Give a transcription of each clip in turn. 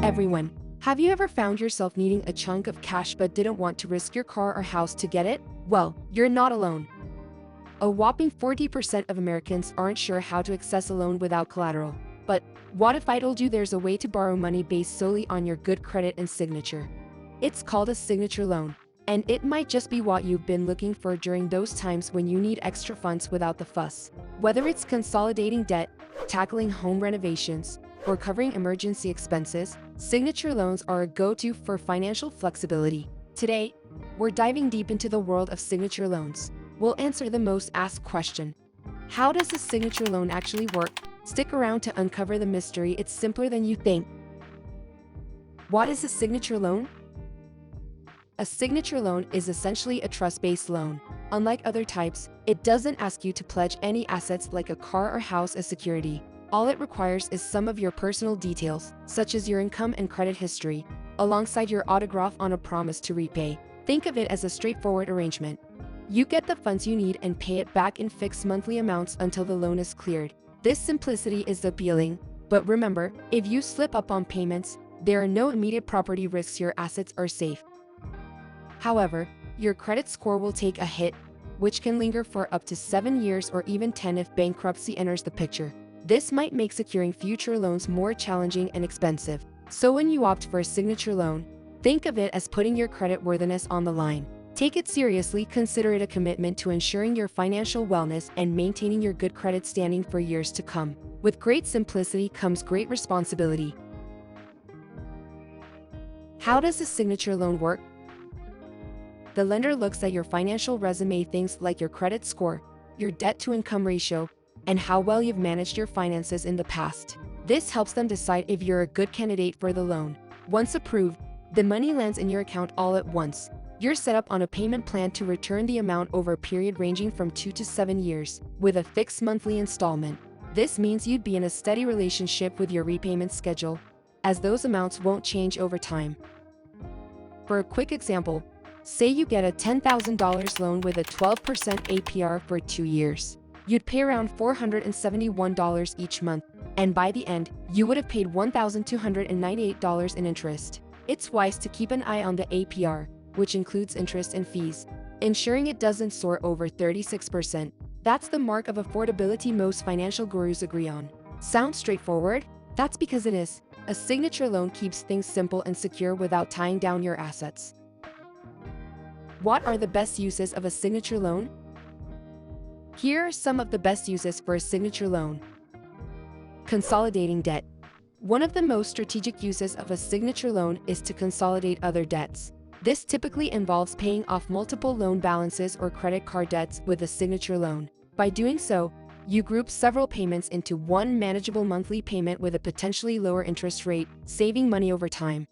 everyone. Have you ever found yourself needing a chunk of cash but didn't want to risk your car or house to get it? Well, you're not alone. A whopping 40% of Americans aren't sure how to access a loan without collateral. But what if I told you there's a way to borrow money based solely on your good credit and signature? It's called a signature loan, and it might just be what you've been looking for during those times when you need extra funds without the fuss. Whether it's consolidating debt, tackling home renovations, or covering emergency expenses, signature loans are a go-to for financial flexibility. Today, we're diving deep into the world of signature loans. We'll answer the most asked question: how does a signature loan actually work? Stick around to uncover the mystery. It's simpler than you think. What is a signature loan? A signature loan is essentially a trust-based loan. Unlike other types, it doesn't ask you to pledge any assets like a car or house as security. All it requires is some of your personal details, such as your income and credit history, alongside your autograph on a promise to repay. Think of it as a straightforward arrangement. You get the funds you need and pay it back in fixed monthly amounts until the loan is cleared. This simplicity is appealing, but remember, if you slip up on payments, there are no immediate property risks. Your assets are safe. However, your credit score will take a hit, which can linger for up to 7 years or even 10 if bankruptcy enters the picture. This might make securing future loans more challenging and expensive. So when you opt for a signature loan, think of it as putting your creditworthiness on the line. Take it seriously. Consider it a commitment to ensuring your financial wellness and maintaining your good credit standing for years to come. With great simplicity comes great responsibility. How does a signature loan work? The lender looks at your financial resume, things like your credit score, your debt-to-income ratio, and how well you've managed your finances in the past. This helps them decide if you're a good candidate for the loan. Once approved, the money lands in your account all at once. You're set up on a payment plan to return the amount over a period ranging from 2 to 7 years, with a fixed monthly installment. This means you'd be in a steady relationship with your repayment schedule, as those amounts won't change over time. For a quick example, say you get a $10,000 loan with a 12% APR for 2 years. You'd pay around $471 each month, and by the end, you would have paid $1,298 in interest. It's wise to keep an eye on the APR, which includes interest and fees, ensuring it doesn't soar over 36%. That's the mark of affordability most financial gurus agree on. Sounds straightforward? That's because it is. A signature loan keeps things simple and secure without tying down your assets. What are the best uses of a signature loan? Here are some of the best uses for a signature loan. Consolidating debt. One of the most strategic uses of a signature loan is to consolidate other debts. This typically involves paying off multiple loan balances or credit card debts with a signature loan. By doing so, you group several payments into one manageable monthly payment with a potentially lower interest rate, saving money over time.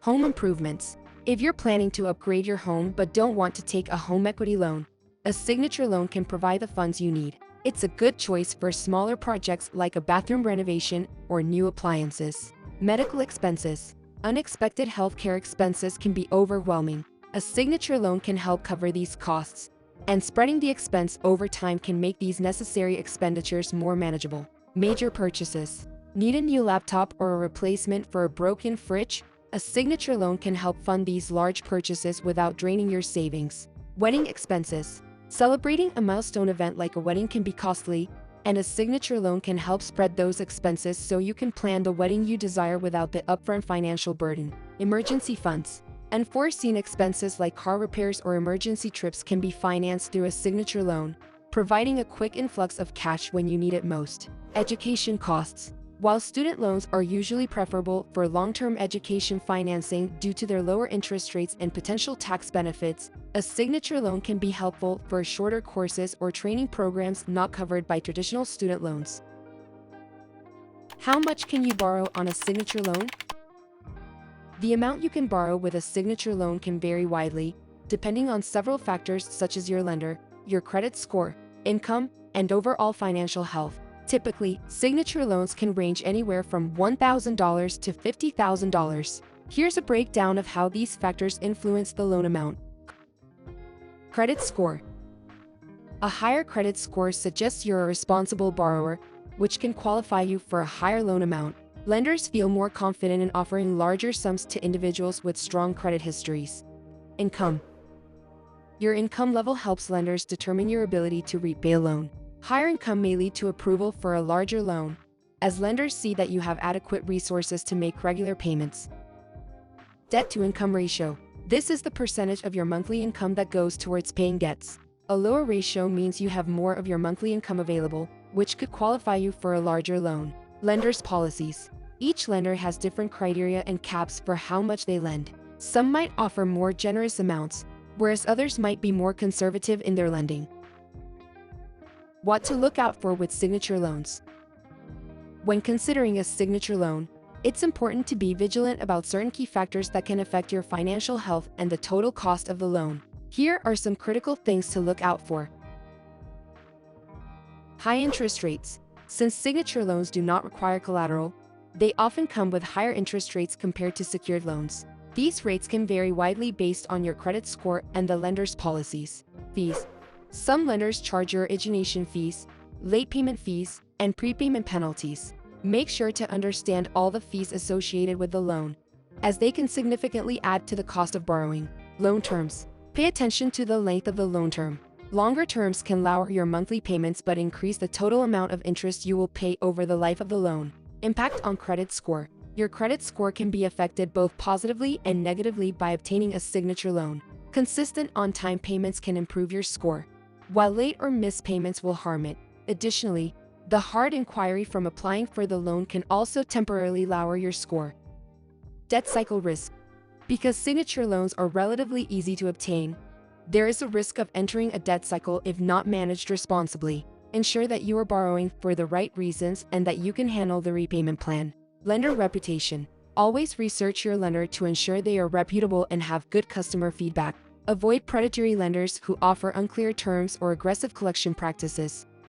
Home improvements. If you're planning to upgrade your home but don't want to take a home equity loan, a signature loan can provide the funds you need. It's a good choice for smaller projects like a bathroom renovation or new appliances. Medical expenses. Unexpected healthcare expenses can be overwhelming. A signature loan can help cover these costs, and spreading the expense over time can make these necessary expenditures more manageable. Major purchases. Need a new laptop or a replacement for a broken fridge? A signature loan can help fund these large purchases without draining your savings. Wedding expenses. Celebrating a milestone event like a wedding can be costly, and a signature loan can help spread those expenses so you can plan the wedding you desire without the upfront financial burden. Emergency funds. Unforeseen expenses like car repairs or emergency trips can be financed through a signature loan, providing a quick influx of cash when you need it most. Education costs. While student loans are usually preferable for long-term education financing due to their lower interest rates and potential tax benefits, a signature loan can be helpful for shorter courses or training programs not covered by traditional student loans. How much can you borrow on a signature loan? The amount you can borrow with a signature loan can vary widely, depending on several factors such as your lender, your credit score, income, and overall financial health. Typically, signature loans can range anywhere from $1,000 to $50,000. Here's a breakdown of how these factors influence the loan amount. Credit score. A higher credit score suggests you're a responsible borrower, which can qualify you for a higher loan amount. Lenders feel more confident in offering larger sums to individuals with strong credit histories. Income. Your income level helps lenders determine your ability to repay a loan. Higher income may lead to approval for a larger loan, as lenders see that you have adequate resources to make regular payments. Debt-to-income ratio. This is the percentage of your monthly income that goes towards paying debts. A lower ratio means you have more of your monthly income available, which could qualify you for a larger loan. Lenders' policies. Each lender has different criteria and caps for how much they lend. Some might offer more generous amounts, whereas others might be more conservative in their lending. What to look out for with signature loans. When considering a signature loan, it's important to be vigilant about certain key factors that can affect your financial health and the total cost of the loan. Here are some critical things to look out for. High interest rates. Since signature loans do not require collateral, they often come with higher interest rates compared to secured loans. These rates can vary widely based on your credit score and the lender's policies. Fees. Some lenders charge your origination fees, late payment fees, and prepayment penalties. Make sure to understand all the fees associated with the loan, as they can significantly add to the cost of borrowing. Loan terms. Pay attention to the length of the loan term. Longer terms can lower your monthly payments but increase the total amount of interest you will pay over the life of the loan. Impact on credit score. Your credit score can be affected both positively and negatively by obtaining a signature loan. Consistent on-time payments can improve your score, while late or missed payments will harm it. Additionally, the hard inquiry from applying for the loan can also temporarily lower your score. Debt cycle risk. Because signature loans are relatively easy to obtain, there is a risk of entering a debt cycle if not managed responsibly. Ensure that you are borrowing for the right reasons and that you can handle the repayment plan. Lender reputation. Always research your lender to ensure they are reputable and have good customer feedback. Avoid predatory lenders who offer unclear terms or aggressive collection practices.